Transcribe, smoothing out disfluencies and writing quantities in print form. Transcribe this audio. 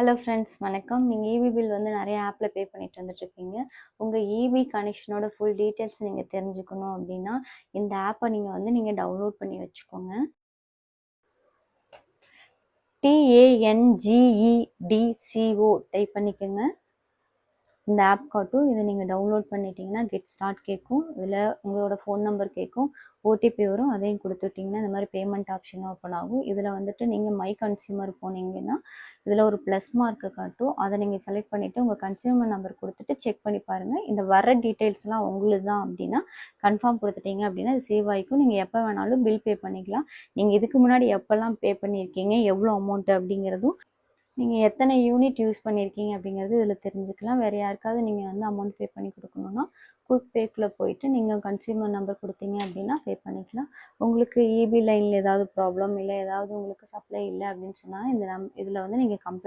Hello friends, வணக்கம். நீங்கள் EB bill வந்து நிறைய ஆப்பில் பே பண்ணிட்டு வந்துட்டுருப்பீங்க. உங்கள் இபி கனெக்ஷனோட ஃபுல் டீட்டெயில்ஸ் நீங்கள் தெரிஞ்சுக்கணும் அப்படின்னா இந்த ஆப்பை நீங்கள் டவுன்லோட் பண்ணி வச்சுக்கோங்க. TANGEDCO டைப் பண்ணிக்கோங்க. இந்த ஆப் காட்டும். இதை நீங்கள் டவுன்லோட் பண்ணிட்டீங்கன்னா கெட் ஸ்டார்ட் கேட்கும். இதில் உங்களோட ஃபோன் நம்பர் கேட்கும், ஓடிபி வரும். அதையும் கொடுத்துட்டிங்கன்னா இந்த மாதிரி பேமெண்ட் ஆப்ஷன் ஓப்பன் ஆகும். இதில் வந்துட்டு நீங்கள் மை கன்சியூமர் போனீங்கன்னா இதில் ஒரு ப்ளஸ் மார்க்கை காட்டும். அதை நீங்கள் செலக்ட் பண்ணிவிட்டு உங்கள் கன்சியூமர் நம்பர் கொடுத்துட்டு செக் பண்ணி பாருங்கள். இந்த வர டீட்டெயில்ஸ்லாம் உங்களுக்கு தான் அப்படின்னா கன்ஃபார்ம் கொடுத்துட்டீங்க அப்படின்னா இது சேவ் ஆகிக்கும். நீங்கள் எப்போ வேணாலும் பில் பே பண்ணிக்கலாம். நீங்கள் இதுக்கு முன்னாடி எப்போல்லாம் பே பண்ணியிருக்கீங்க, எவ்வளோ அமௌண்ட்டு அப்படிங்கிறதும், நீங்கள் எத்தனை யூனிட் யூஸ் பண்ணியிருக்கீங்க அப்படிங்கிறது இதில் தெரிஞ்சுக்கலாம். வேறு யாருக்காவது நீங்கள் அமௌண்ட் பே பண்ணி கொடுக்கணுன்னா குயிக் பேக்குள்ளே போயிட்டு நீங்கள் கன்சியூமர் நம்பர் கொடுத்தீங்க அப்படின்னா பே பண்ணிக்கலாம். உங்களுக்கு இபி லைனில் ஏதாவது ப்ராப்ளம் இல்லை, ஏதாவது உங்களுக்கு சப்ளை இல்லை அப்படின்னு சொன்னால் இதில் நீங்கள் கம்ப்ளைண்ட்